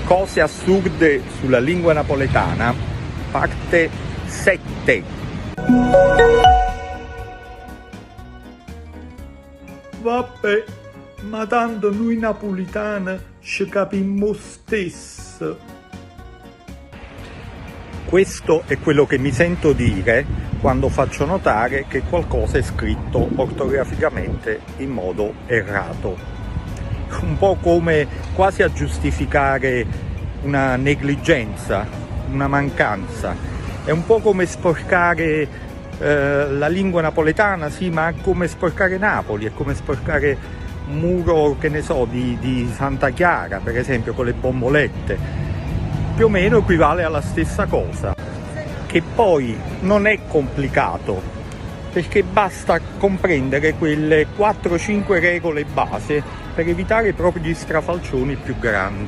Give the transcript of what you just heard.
Cose assurde sulla lingua napoletana, parte 7. Vabbè, ma tanto noi napolitani ci capimmo stesso. Questo è quello che mi sento dire quando faccio notare che qualcosa è scritto ortograficamente in modo errato. Un po' come quasi a giustificare una negligenza, una mancanza. È un po' come sporcare la lingua napoletana, sì, ma è come sporcare Napoli, è come sporcare un muro, che ne so, di Santa Chiara, per esempio, con le bombolette. Più o meno equivale alla stessa cosa, che poi non è complicato, perché basta comprendere quelle 4-5 regole base per evitare proprio gli strafalcioni più grandi.